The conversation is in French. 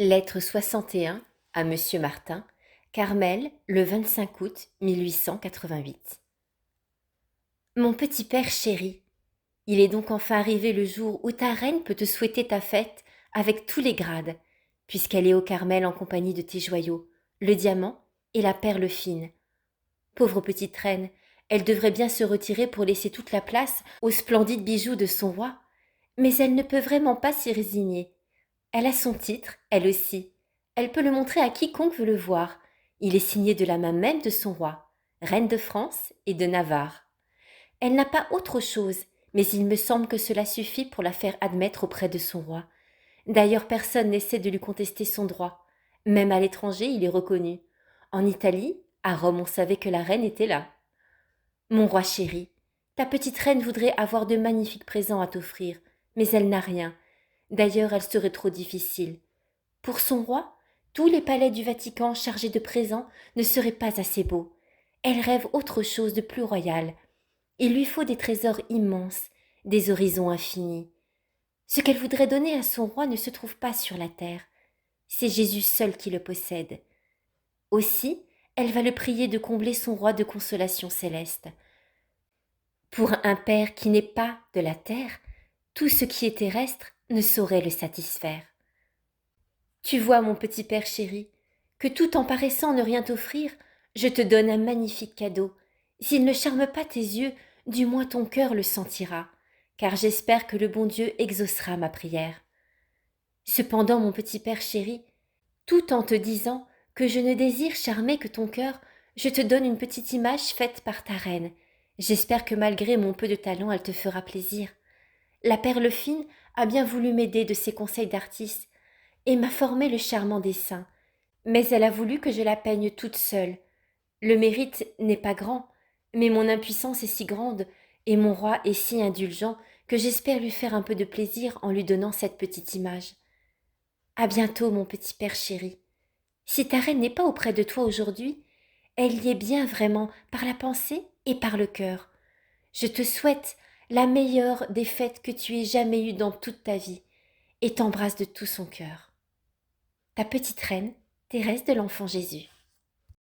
Lettre 61 à Monsieur Martin, Carmel, le 25 août 1888. Mon petit père chéri, il est donc enfin arrivé le jour où ta reine peut te souhaiter ta fête avec tous les grades, puisqu'elle est au Carmel en compagnie de tes joyaux, le diamant et la perle fine. Pauvre petite reine, elle devrait bien se retirer pour laisser toute la place aux splendides bijoux de son roi, mais elle ne peut vraiment pas s'y résigner. Elle a son titre, elle aussi. Elle peut le montrer à quiconque veut le voir. Il est signé de la main même de son roi, reine de France et de Navarre. Elle n'a pas autre chose, mais il me semble que cela suffit pour la faire admettre auprès de son roi. D'ailleurs, personne n'essaie de lui contester son droit. Même à l'étranger, il est reconnu. En Italie, à Rome, on savait que la reine était là. Mon roi chéri, ta petite reine voudrait avoir de magnifiques présents à t'offrir, mais elle n'a rien. D'ailleurs, elle serait trop difficile. Pour son roi, tous les palais du Vatican chargés de présents ne seraient pas assez beaux. Elle rêve autre chose de plus royal. Il lui faut des trésors immenses, des horizons infinis. Ce qu'elle voudrait donner à son roi ne se trouve pas sur la terre. C'est Jésus seul qui le possède. Aussi, elle va le prier de combler son roi de consolations célestes. Pour un père qui n'est pas de la terre, tout ce qui est terrestre ne saurait le satisfaire. Tu vois, mon petit père chéri, que tout en paraissant ne rien t'offrir, je te donne un magnifique cadeau. S'il ne charme pas tes yeux, du moins ton cœur le sentira, car j'espère que le bon Dieu exaucera ma prière. Cependant, mon petit père chéri, tout en te disant que je ne désire charmer que ton cœur, je te donne une petite image faite par ta reine. J'espère que malgré mon peu de talent, elle te fera plaisir. La perle fine a bien voulu m'aider de ses conseils d'artiste et m'a formé le charmant dessin, mais elle a voulu que je la peigne toute seule. Le mérite n'est pas grand, mais mon impuissance est si grande et mon roi est si indulgent que j'espère lui faire un peu de plaisir en lui donnant cette petite image. À bientôt, mon petit père chéri. Si ta reine n'est pas auprès de toi aujourd'hui, elle y est bien vraiment par la pensée et par le cœur. Je te souhaite la meilleure des fêtes que tu aies jamais eues dans toute ta vie et t'embrasse de tout son cœur. Ta petite reine, Thérèse de l'Enfant Jésus.